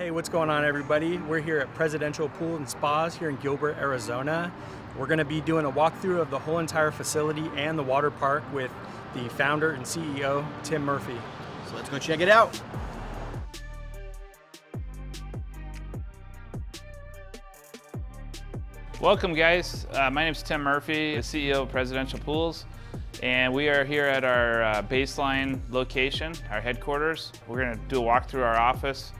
Hey, what's going on, everybody? We're here at Presidential Pool and Spas here in Gilbert, Arizona. We're going to be doing a walkthrough of the whole entire facility and the water park with the founder and CEO, Tim Murphy. So let's go check it out. Welcome, guys. My name is Tim Murphy, the CEO of Presidential Pools, and we are here at our Baseline location, our headquarters. We're going to do a walk through our office,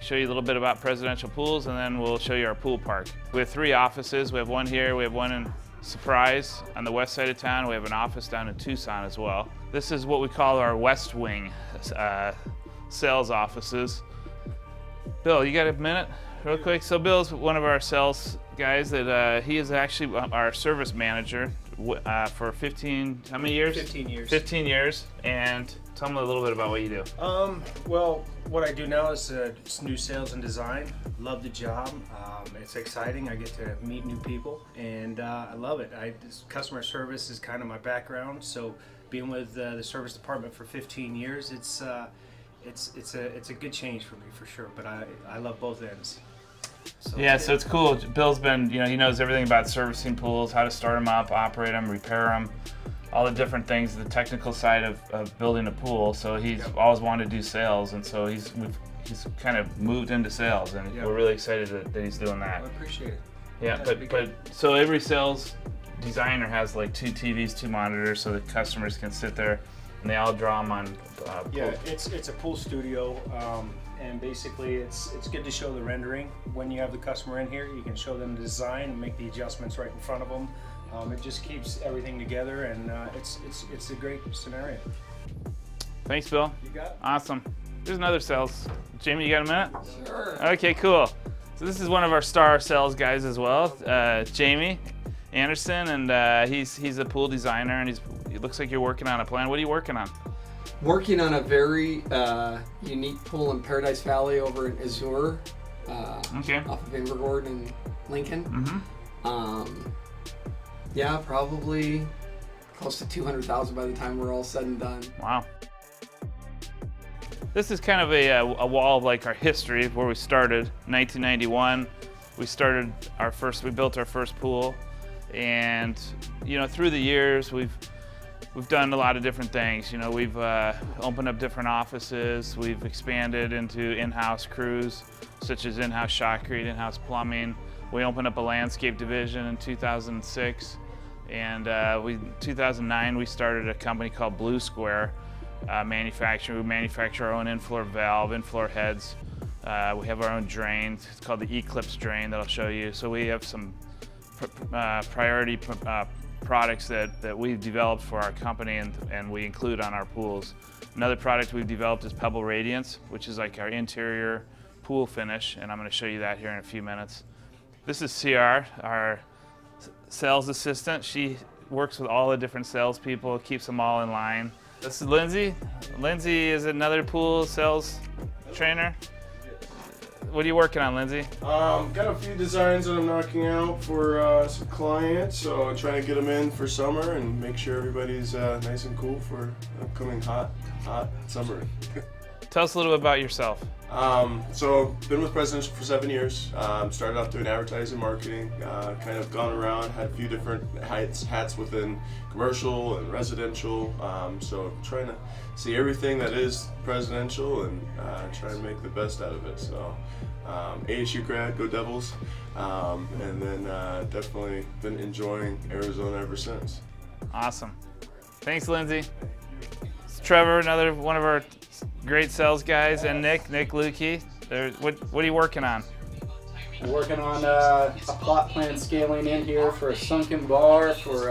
show you a little bit about Presidential Pools, and then we'll show you our pool park. We have 3 offices. We have one here, we have one in Surprise on the west side of town. We have an office down in Tucson as well. This is what we call our West Wing sales offices. Bill, you got a minute real quick? So Bill's one of our sales guys that he is actually our service manager for 15, how many years? 15 years. 15 years, and tell them a little bit about what you do. Well, what I do now is new sales and design. Love the job. It's exciting. I get to meet new people, and I love it. Customer service is kind of my background, so being with the service department for 15 years, it's a good change for me for sure. But I love both ends. So, yeah, so it's cool. Bill's been, he knows everything about servicing pools, how to start them up, operate them, repair them, all the different things, the technical side of building a pool. So he's always wanted to do sales, and so he's kind of moved into sales, and we're really excited that he's doing that. I appreciate it. Yeah, but so every sales designer has like 2 TVs, 2 monitors, so the customers can sit there and they all draw them on. Yeah, it's a pool studio. And basically it's good to show the rendering. When you have the customer in here, you can show them the design and make the adjustments right in front of them. It just keeps everything together, and it's a great scenario. Thanks, Bill. You got it. Awesome. There's another sales. Jamie, you got a minute? Sure. Okay, cool. So this is one of our star sales guys as well, Jamie Anderson, and he's a pool designer, and it looks like you're working on a plan. What are you working on? Working on a very unique pool in Paradise Valley over in Azure, off of Invergord and Lincoln. Mm-hmm. Yeah, probably close to 200,000 by the time we're all said and done. Wow. This is kind of a wall of like our history where we started. 1991, we built our first pool, and through the years we've done a lot of different things. We've opened up different offices. We've expanded into in-house crews, such as in-house shotcrete, in-house plumbing. We opened up a landscape division in 2006. And in 2009, we started a company called Blue Square Manufacturing. We manufacture our own in-floor valve, in-floor heads. We have our own drain. It's called the Eclipse drain that I'll show you. So we have some priority products that we've developed for our company, and we include on our pools. Another product we've developed is Pebble Radiance, which is like our interior pool finish, and I'm going to show you that here in a few minutes. This is CR, our sales assistant. She works with all the different salespeople, keeps them all in line. This is Lindsay. Lindsay is another pool sales trainer. What are you working on, Lindsay? Got a few designs that I'm knocking out for some clients, so I'm trying to get them in for summer and make sure everybody's nice and cool for upcoming hot summer. Tell us a little bit about yourself. So been with Presidential for 7 years. Started off doing advertising, marketing, kind of gone around, had a few different hats within commercial and residential. So trying to see everything that is Presidential and try to make the best out of it. So ASU grad, go Devils, and then definitely been enjoying Arizona ever since. Awesome. Thanks, Lindsay. It's Trevor, another one of our great sales guys, and Nick Lukey. What are you working on? We're working on a plot plan scaling in here for a sunken bar for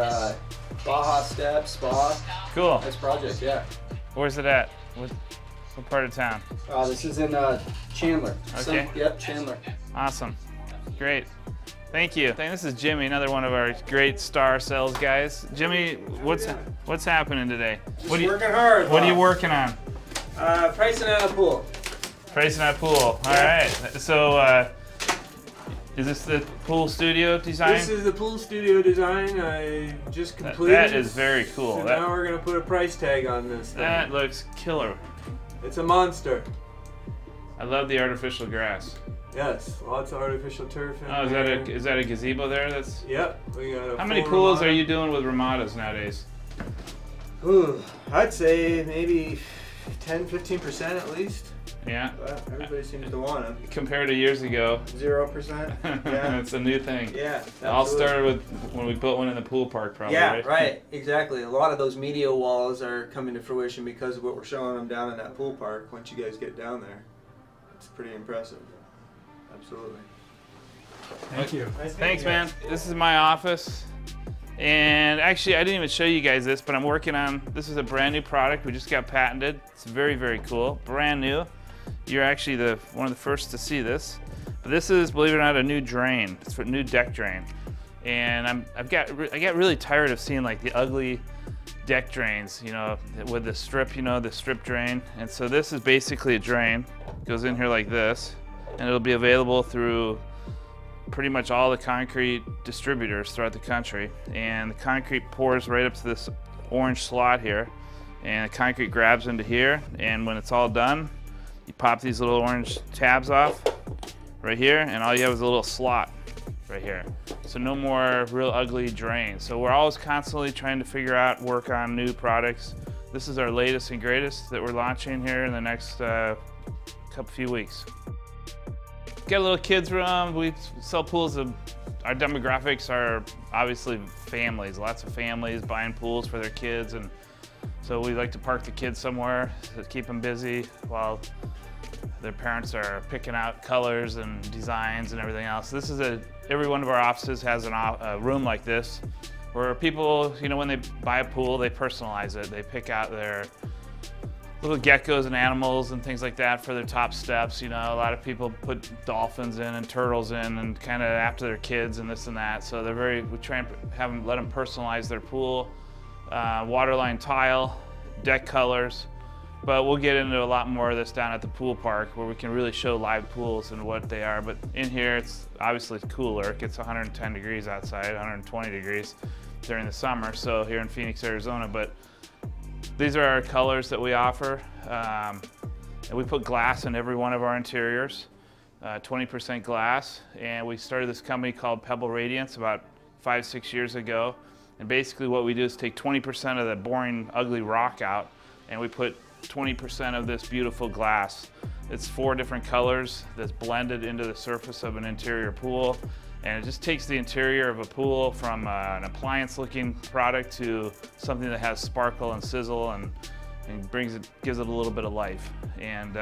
Baja Step Spa. Cool. Nice project, yeah. Where's it at? What part of town? This is in Chandler. Okay. Yep, Chandler. Awesome. Great. Thank you. This is Jimmy, another one of our great star sales guys. Jimmy, what's happening today? Working hard. What are you working on? Pricing out a pool. Pricing out a pool. All right. So, is this the pool studio design? This is the pool studio design I just completed. That is very cool. So now we're gonna put a price tag on this thing. That looks killer. It's a monster. I love the artificial grass. Yes, lots of artificial turf in Oh, there. is that a gazebo there? That's. Yep, we got a How many full pools Ramada. are you doing with Ramadas nowadays? Ooh, I'd say maybe 10-15% at least. Yeah. But everybody seems to want them. Compared to years ago. 0%. Yeah. It's a new thing. Yeah. It all absolutely. started with when we built one in the pool park, probably. Yeah, right? right. Exactly. A lot of those media walls are coming to fruition because of what we're showing them down in that pool park. Once you guys get down there, it's pretty impressive. Absolutely. Thank you. Thanks, man. This is my office. And actually, I didn't even show you guys this, but I'm working on, this is a brand new product. We just got patented. It's very, very cool. Brand new. You're actually one of the first to see this. But this is, believe it or not, a new drain. It's a new deck drain. And I got really tired of seeing like the ugly deck drains, you know, with the strip, you know, the strip drain. And so this is basically a drain. It goes in here like this, and it'll be available through pretty much all the concrete distributors throughout the country. And the concrete pours right up to this orange slot here, and the concrete grabs into here, and when it's all done, you pop these little orange tabs off right here, and all you have is a little slot right here. So no more real ugly drains. So we're always constantly trying to figure out, work on new products. This is our latest and greatest that we're launching here in the next few weeks. Got a little kids room. We sell pools. Our demographics are obviously families. Lots of families buying pools for their kids, and so we like to park the kids somewhere to keep them busy while their parents are picking out colors and designs and everything else. This is every one of our offices has a room like this, where people, you know, when they buy a pool, they personalize it. They pick out their little geckos and animals and things like that for their top steps. You know, a lot of people put dolphins in and turtles in and kind of after their kids and this and that. So we try and let them personalize their pool, waterline tile, deck colors. But we'll get into a lot more of this down at the pool park, where we can really show live pools and what they are. But in here, it's obviously cooler. It gets 110 degrees outside, 120 degrees during the summer. So here in Phoenix, Arizona, but these are our colors that we offer, and we put glass in every one of our interiors, 20% glass, and we started this company called Pebble Radiance about 5-6 years ago, and basically what we do is take 20% of the boring, ugly rock out, and we put 20% of this beautiful glass. It's 4 different colors that's blended into the surface of an interior pool. And it just takes the interior of a pool from an appliance-looking product to something that has sparkle and sizzle and gives it a little bit of life. And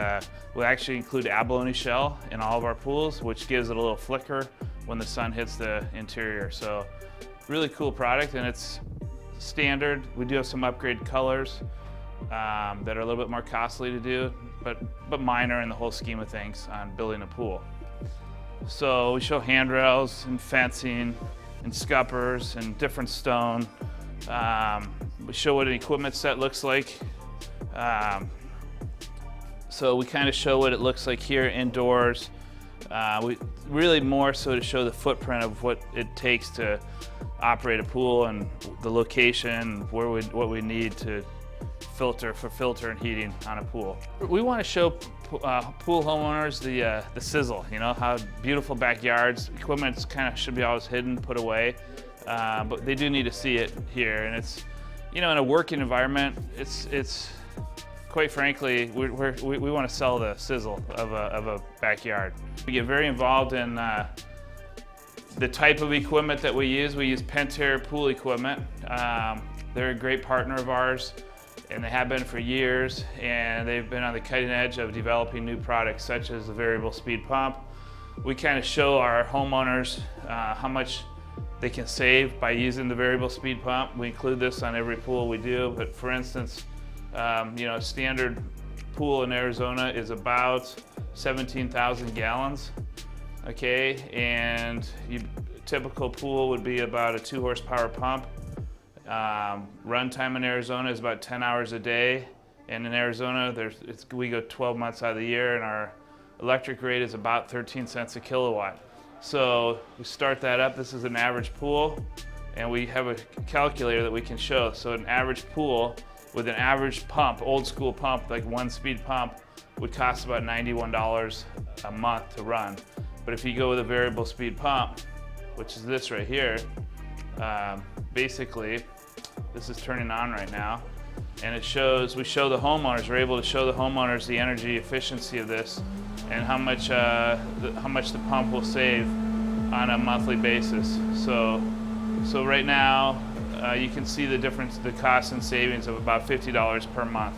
we'll actually include abalone shell in all of our pools, which gives it a little flicker when the sun hits the interior. So really cool product, and it's standard. We do have some upgrade colors that are a little bit more costly to do, but minor in the whole scheme of things on building a pool. So we show handrails and fencing and scuppers and different stone. We show what an equipment set looks like. So we kind of show what it looks like here indoors. We really more so to show the footprint of what it takes to operate a pool and the location, what we need to filter and heating on a pool. We want to show pool homeowners the sizzle, you know, how beautiful backyards, equipment kind of should be always hidden, put away, but they do need to see it here. And it's, you know, in a working environment, it's quite frankly, we want to sell the sizzle of a backyard. We get very involved in the type of equipment that we use. We use Pentair pool equipment. They're a great partner of ours, and they have been for years, and they've been on the cutting edge of developing new products such as the variable speed pump. We kind of show our homeowners how much they can save by using the variable speed pump. We include this on every pool we do, but for instance, you know, a standard pool in Arizona is about 17,000 gallons, okay? And typical pool would be about a 2 horsepower pump. Run time in Arizona is about 10 hours a day, and in Arizona we go 12 months out of the year, and our electric rate is about 13 cents a kilowatt. So we start that up. This is an average pool, and we have a calculator that we can show. So an average pool with an average pump, old school pump, like 1-speed pump, would cost about $91 a month to run. But if you go with a variable speed pump, which is this right here, basically, this is turning on right now, and it shows, we're able to show the homeowners the energy efficiency of this and how much the pump will save on a monthly basis. So right now, you can see the difference, the cost and savings of about $50 per month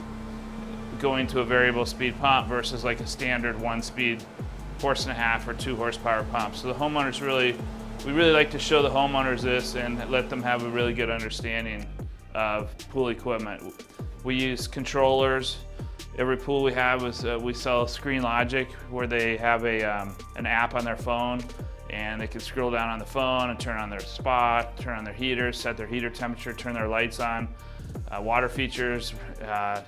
going to a variable speed pump versus like a standard 1-speed 1.5 or 2 horsepower pump. So the homeowners we really like to show the homeowners this and let them have a really good understanding of pool equipment. We use controllers. Every pool we have is, we sell Screen Logic, where they have an app on their phone, and they can scroll down on the phone and turn on their spa, turn on their heaters, set their heater temperature, turn their lights on, water features,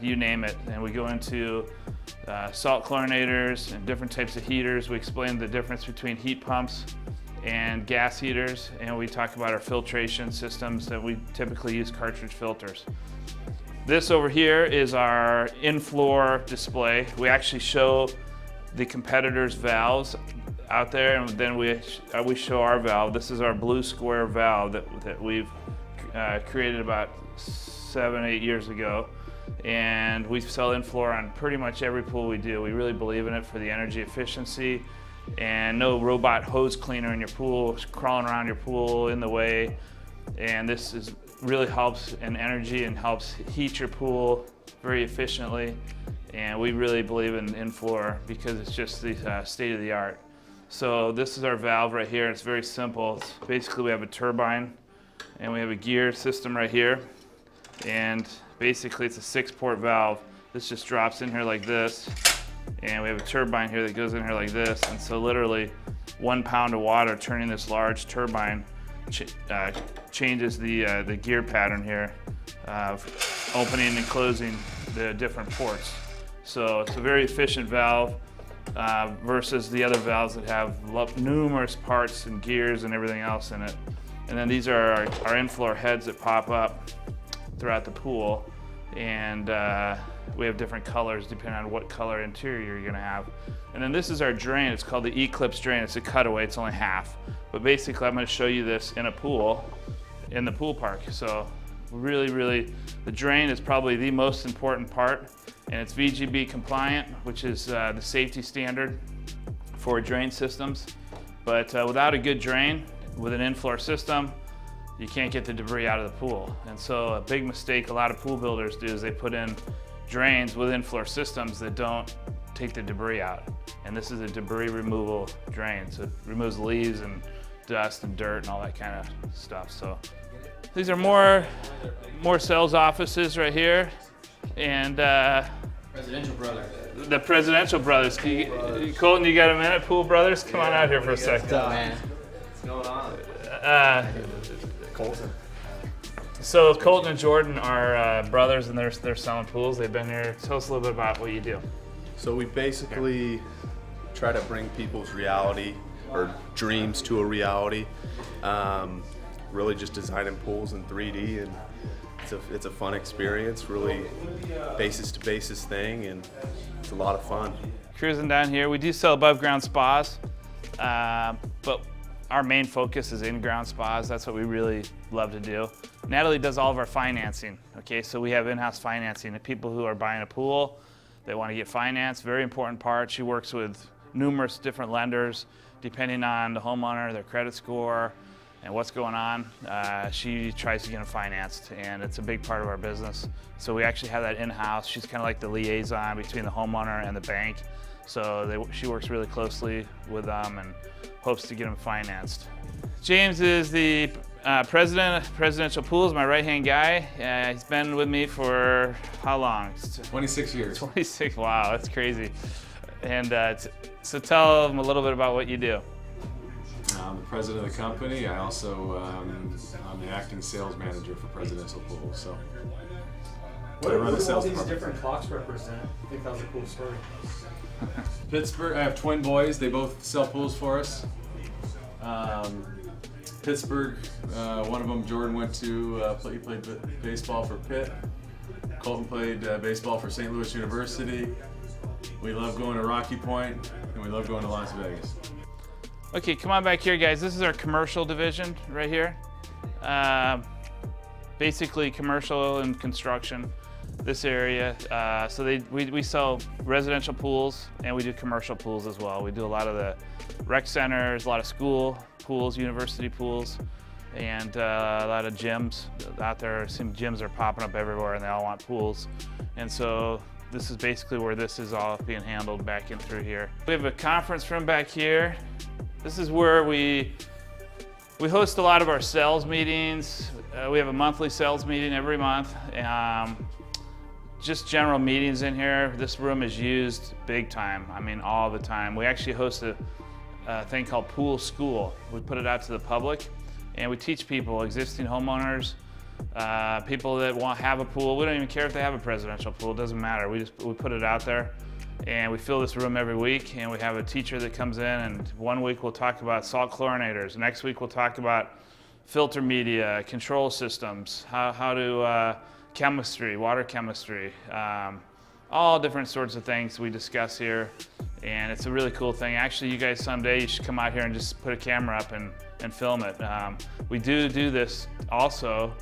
you name it. And we go into salt chlorinators and different types of heaters. We explain the difference between heat pumps and gas heaters, and we talk about our filtration systems that we typically use cartridge filters. This over here is our in-floor display. We actually show the competitors' valves out there, and then we show our valve. This is our blue square valve that we've created about 7-8 years ago, and we sell in-floor on pretty much every pool we do. We really believe in it for the energy efficiency, and no robot hose cleaner in your pool, crawling around your pool in the way. And this really helps in energy and helps heat your pool very efficiently. And we really believe in in-floor because it's just the state of the art. So this is our valve right here. It's very simple. Basically, we have a turbine and we have a gear system right here. And basically, it's a 6-port valve. This just drops in here like this. And we have a turbine here that goes in here like this. And so literally 1 pound of water turning this large turbine changes the gear pattern here, opening and closing the different ports. So it's a very efficient valve versus the other valves that have numerous parts and gears and everything else in it. And then these are our in-floor heads that pop up throughout the pool, and we have different colors depending on what color interior you're gonna have. And then this is our drain. It's called the Eclipse drain. It's a cutaway, it's only half. But basically, I'm gonna show you this in a pool, in the pool park. So really, the drain is probably the most important part, and it's VGB compliant, which is the safety standard for drain systems. But without a good drain, with an in-floor system, you can't get the debris out of the pool. And so a big mistake a lot of pool builders do is they put in drains with in-floor systems that don't take the debris out. And this is a debris removal drain. So it removes leaves and dust and dirt and all that kind of stuff. So these are more sales offices right here. And Presidential Brothers. The Presidential Brothers. Colton, you got a minute? Pool Brothers? Come on out here for a second. What's up, man? What's going on? Colton. So Colton and Jordan are brothers, and they're selling pools. They've been here. Tell us a little bit about what you do. So we basically try to bring people's reality or dreams to a reality. Really just designing pools in 3D, and it's a fun experience, really basis to basis thing, and it's a lot of fun. Cruising down here, we do sell above ground spas, but our main focus is in-ground spas. That's what we really love to do. Natalie does all of our financing, okay? So we have in-house financing. The people who are buying a pool, they want to get financed, very important part. She works with numerous different lenders, depending on the homeowner, their credit score, and what's going on. She tries to get them financed, and it's a big part of our business. So we actually have that in-house. She's kind of like the liaison between the homeowner and the bank. So she works really closely with them and hopes to get them financed. James is the president of Presidential Pools, my right-hand guy. He's been with me for how long? 26 years. 26, wow, that's crazy. And so tell them a little bit about what you do. I'm the president of the company. I also I'm the acting sales manager for Presidential Pools. So What do all these different clocks represent? I think that was a cool story. Pittsburgh, I have twin boys. They both sell pools for us. Pittsburgh, one of them, Jordan, went to he played baseball for Pitt. Colton played baseball for St. Louis University. We love going to Rocky Point, and we love going to Las Vegas. Okay, come on back here, guys. This is our commercial division right here. Basically commercial and construction, this area. So we sell residential pools, and we do commercial pools as well. We do a lot of the rec centers, a lot of school pools, university pools, and a lot of gyms out there. Some gyms are popping up everywhere, and they all want pools. And so this is basically where this is all being handled back in through here. We have a conference room back here. This is where we host a lot of our sales meetings. We have a monthly sales meeting every month. Just general meetings in here. This room is used big time. I mean, all the time. We actually host a thing called Pool School. We put it out to the public, and we teach people, existing homeowners, people that have a pool. We don't even care if they have a presidential pool. It doesn't matter. We put it out there, and we fill this room every week. And we have a teacher that comes in, and one week we'll talk about salt chlorinators. Next week we'll talk about filter media, control systems, how to chemistry, water chemistry, all different sorts of things we discuss here, and it's a really cool thing. Actually, you guys someday you should come out here and just put a camera up and film it. We do this also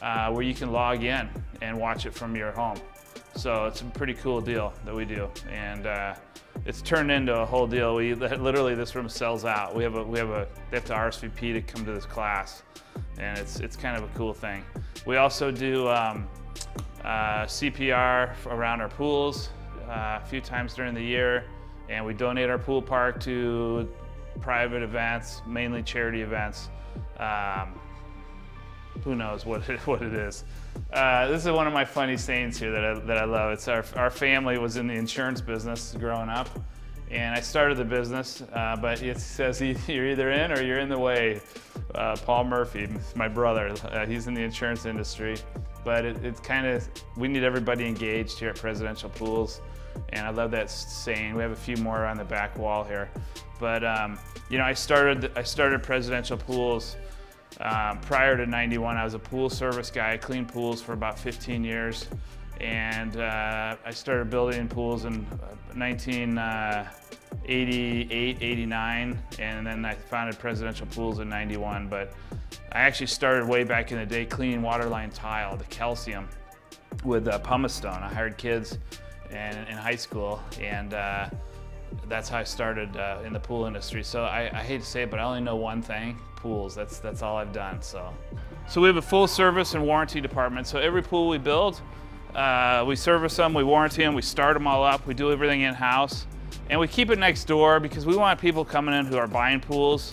where you can log in and watch it from your home. So it's a pretty cool deal that we do, and it's turned into a whole deal. Literally, this room sells out. They have to RSVP to come to this class, and it's kind of a cool thing. We also do CPR around our pools a few times during the year, and we donate our pool park to private events, mainly charity events. Who knows what it is. This is one of my funny sayings here that I love. It's our family was in the insurance business growing up, and I started the business, but it says you're either in or you're in the way. Paul Murphy, my brother, he's in the insurance industry, but it's kind of, we need everybody engaged here at Presidential Pools, and I love that saying. We have a few more on the back wall here, but you know, I started Presidential Pools prior to '91. I was a pool service guy. I cleaned pools for about 15 years, and I started building pools in 1988, 89, and then I founded Presidential Pools in '91. But I actually started way back in the day cleaning waterline tile, the calcium, with pumice stone. I hired kids in high school, and that's how I started in the pool industry. So I hate to say it, but I only know one thing: pools. That's all I've done. So we have a full service and warranty department. So every pool we build, we service them, we warranty them, we start them all up, we do everything in-house, and we keep it next door because we want people coming in who are buying pools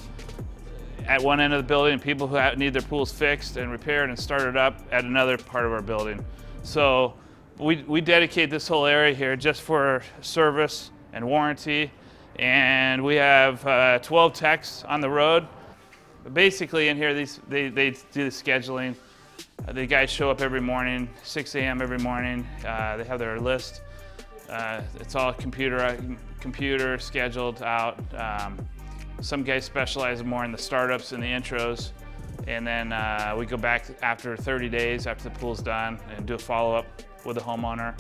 at one end of the building, and people who need their pools fixed and repaired and started up at another part of our building. So we dedicate this whole area here just for service and warranty, and we have 12 techs on the road. Basically in here, they do the scheduling. The guys show up every morning, 6 a.m. every morning. They have their list. It's all computer scheduled out. Some guys specialize more in the startups and the intros, and then we go back after 30 days after the pool's done and do a follow-up with the homeowner.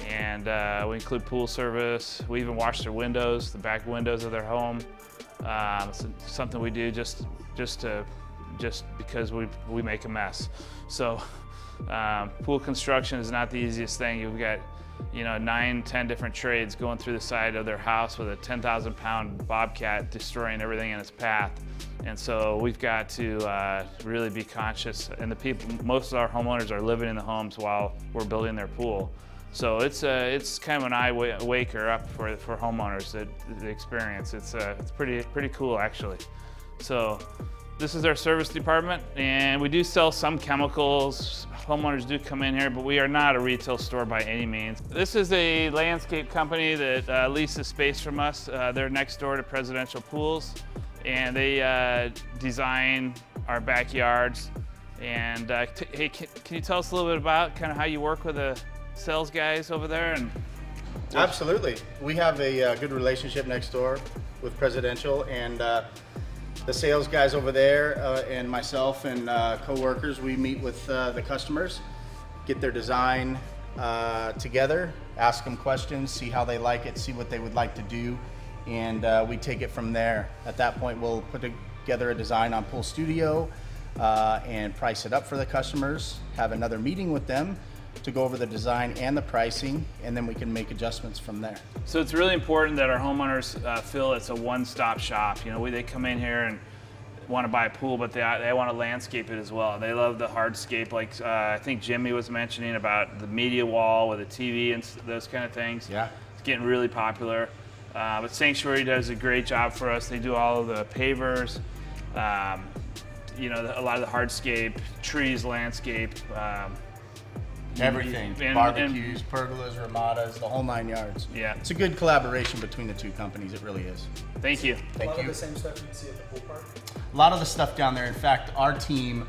And we include pool service. We even wash their windows, the back windows of their home. It's something we do just because we make a mess. So pool construction is not the easiest thing. You've got 9-10 different trades going through the side of their house with a 10,000-pound bobcat destroying everything in its path. And so we've got to really be conscious. And most of our homeowners are living in the homes while we're building their pool. So it's kind of an eye waker up for homeowners, the experience. It's pretty cool actually. So this is our service department, and we do sell some chemicals. Homeowners do come in here, but we are not a retail store by any means. This is a landscape company that leases space from us. They're next door to Presidential Pools, and they design our backyards. And hey, can you tell us a little bit about kind of how you work with the sales guys over there? Absolutely. We have a good relationship next door with Presidential, and the sales guys over there and myself and co-workers, we meet with the customers, get their design, together, ask them questions, see how they like it, see what they would like to do, and we take it from there. At that point, we'll put together a design on Pool Studio and price it up for the customers, have another meeting with them to go over the design and the pricing, and then we can make adjustments from there. So it's really important that our homeowners feel it's a one-stop shop. You know, they come in here and want to buy a pool, but they want to landscape it as well. They love the hardscape, like I think Jimmy was mentioning about the media wall with the TV and those kind of things. Yeah. It's getting really popular. But Sanctuary does a great job for us. They do all of the pavers, you know, a lot of the hardscape, trees, landscape. Everything, barbecues, pergolas, ramadas, the whole 9 yards. Yeah. It's a good collaboration between the two companies, it really is. Thank you. Thank you. A lot of the same stuff you can see at the pool park? A lot of the stuff down there. In fact, our team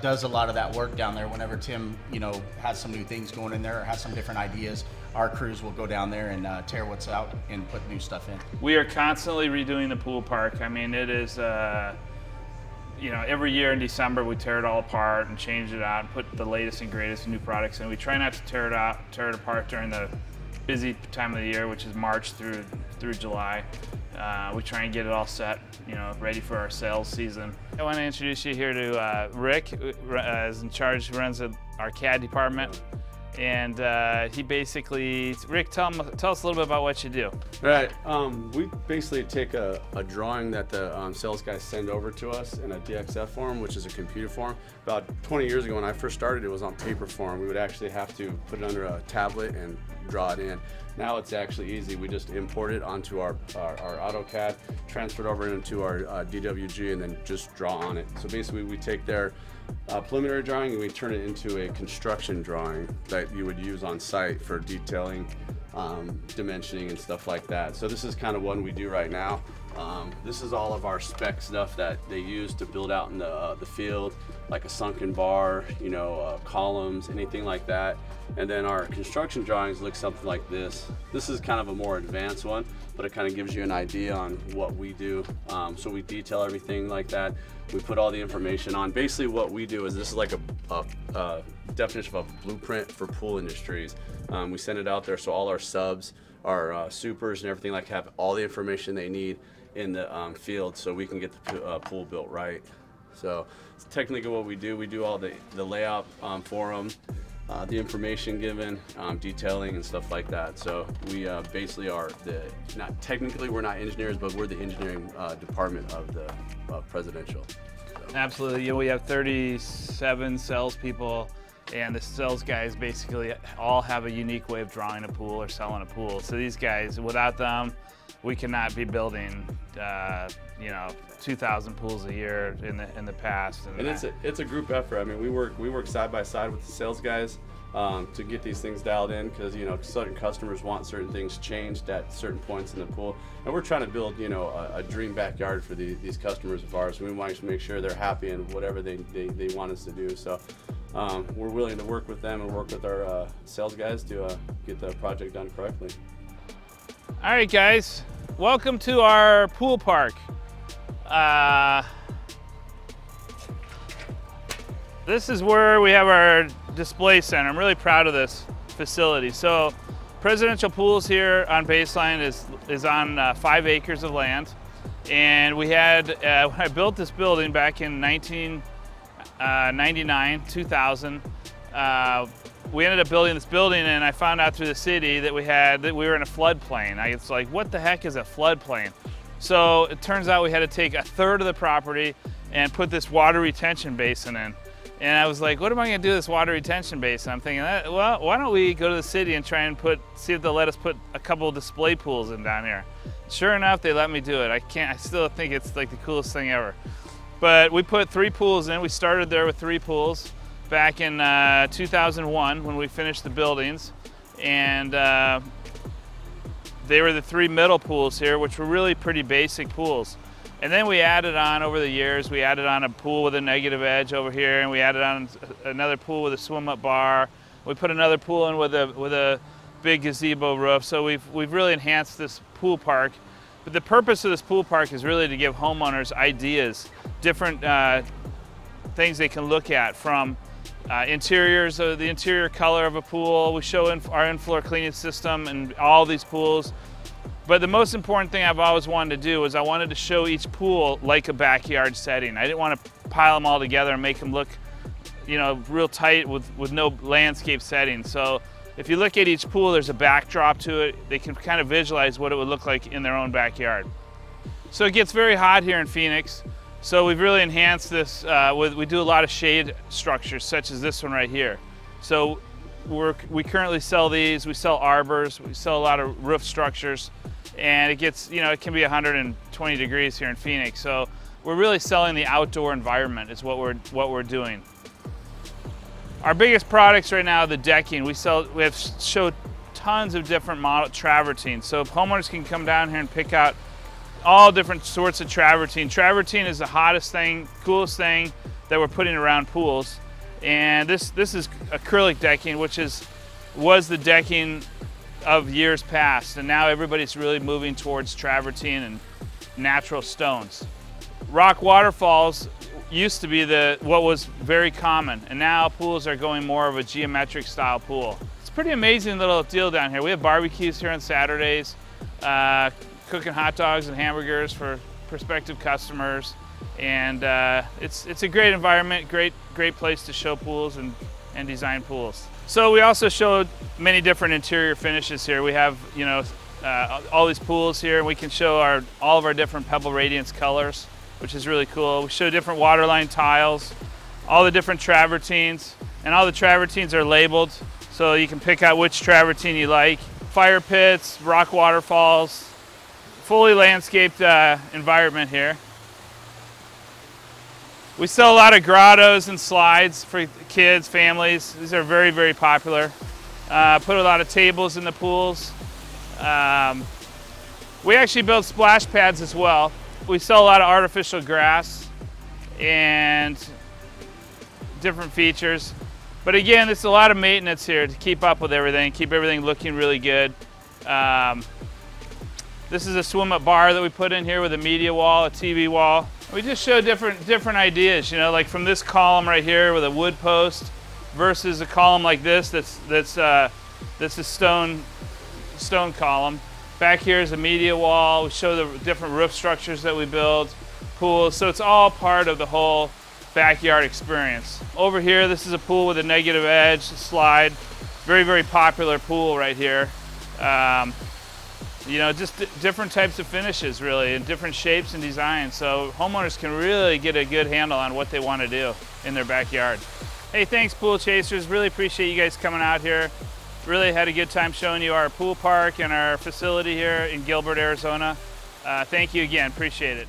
does a lot of that work down there. Whenever Tim, you know, has some new things going in there or has some different ideas, our crews will go down there and tear what's out and put new stuff in. We are constantly redoing the pool park. I mean, it is, you know, every year in December we tear it all apart and change it out and put the latest and greatest new products in. We try not to tear it apart during the busy time of the year, which is March through July. We try and get it all set, you know, ready for our sales season. I want to introduce you here to Rick, is in charge, runs our CAD department. And he basically, Rick, tell us a little bit about what you do. Right, we basically take a drawing that the sales guys send over to us in a DXF form, which is a computer form. About 20 years ago when I first started, it was on paper form. We would actually have to put it under a tablet and draw it in. Now it's actually easy. We just import it onto our AutoCAD, transfer it over into our DWG, and then just draw on it. So basically we take their preliminary drawing and we turn it into a construction drawing that you would use on site for detailing, dimensioning and stuff like that. So this is kind of one we do right now. This is all of our spec stuff that they use to build out in the field, like a sunken bar, you know, columns, anything like that. And then our construction drawings look something like this. This is kind of a more advanced one, but it kind of gives you an idea on what we do. So we detail everything like that. We put all the information on. Basically what we do is this is like a definition of a blueprint for pool industries. We send it out there so all our subs, our supers and everything like have all the information they need in the field so we can get the pool built right. So it's technically what we do. We do all the layout for them, the information given, detailing and stuff like that. So we basically are technically we're not engineers, but we're the engineering department of the Presidential. So. Absolutely. You know, we have 37 salespeople, and the sales guys basically all have a unique way of drawing a pool or selling a pool. So these guys, without them, we cannot be building, you know, 2,000 pools a year in the past. And it's a group effort. I mean, we work side by side with the sales guys to get these things dialed in, because you know certain customers want certain things changed at certain points in the pool, and we're trying to build, you know, a dream backyard for these customers of ours. We want to make sure they're happy in whatever they want us to do. So we're willing to work with them and work with our sales guys to get the project done correctly. All right, guys, welcome to our pool park. This is where we have our display center. I'm really proud of this facility. So Presidential Pools here on Baseline is on 5 acres of land. And we had, when I built this building back in 1999, 2000, we ended up building this building, and I found out through the city that we were in a floodplain. It's like, what the heck is a floodplain? So it turns out we had to take 1/3 of the property and put this water retention basin in. And I was like, what am I gonna do with this water retention basin? I'm thinking, well, why don't we go to the city and try and see if they'll let us put a couple of display pools in down here. Sure enough, they let me do it. I still think it's like the coolest thing ever. But we put 3 pools in. We started there with 3 pools back in 2001 when we finished the buildings. And they were the 3 middle pools here, which were really pretty basic pools. And then we added on, over the years, we added on a pool with a negative edge over here, and we added on another pool with a swim-up bar. We put another pool in with a big gazebo roof. So we've really enhanced this pool park. But the purpose of this pool park is really to give homeowners ideas, different things they can look at, from Interiors, the interior color of a pool. We show our in-floor cleaning system in all these pools. But the most important thing I've always wanted to do is I wanted to show each pool like a backyard setting. I didn't want to pile them all together and make them look, you know, real tight with no landscape setting. So if you look at each pool, there's a backdrop to it. They can kind of visualize what it would look like in their own backyard. So it gets very hot here in Phoenix. So we've really enhanced this. We do a lot of shade structures, such as this one right here. So we currently sell these. We sell arbors. We sell a lot of roof structures. And it gets, you know, it can be 120 degrees here in Phoenix. So we're really selling the outdoor environment is what we're doing. Our biggest products right now are the decking. We have showed tons of different model travertine. So if homeowners can come down here and pick out all different sorts of travertine. Travertine is the hottest thing, coolest thing that we're putting around pools. And this is acrylic decking, which was the decking of years past, and now everybody's really moving towards travertine and natural stones. Rock waterfalls used to be what was very common, and now pools are going more of a geometric style pool. It's a pretty amazing little deal down here. We have barbecues here on Saturdays, cooking hot dogs and hamburgers for prospective customers, and it's a great environment, great place to show pools and design pools. So we also showed many different interior finishes here. We have, you know, all these pools here, and we can show all of our different Pebble Radiance colors, which is really cool. We show different waterline tiles, all the different travertines, and all the travertines are labeled, so you can pick out which travertine you like. Fire pits, rock waterfalls, fully landscaped environment here. We sell a lot of grottos and slides for kids, families. These are very, very popular. Put a lot of tables in the pools. We actually build splash pads as well. We sell a lot of artificial grass and different features. But again, there's a lot of maintenance here to keep up with everything, keep everything looking really good. This is a swim-up bar that we put in here with a media wall, a TV wall. We just show different ideas, you know, like from this column right here with a wood post versus a column like this that's a stone column. Back here is a media wall. We show the different roof structures that we build, pools. So it's all part of the whole backyard experience. Over here, this is a pool with a negative edge slide. Very, very popular pool right here. You know, just different types of finishes really, and different shapes and designs. So homeowners can really get a good handle on what they want to do in their backyard. Hey, thanks Pool Chasers. Really appreciate you guys coming out here. Really had a good time showing you our pool park and our facility here in Gilbert, Arizona. Thank you again, appreciate it.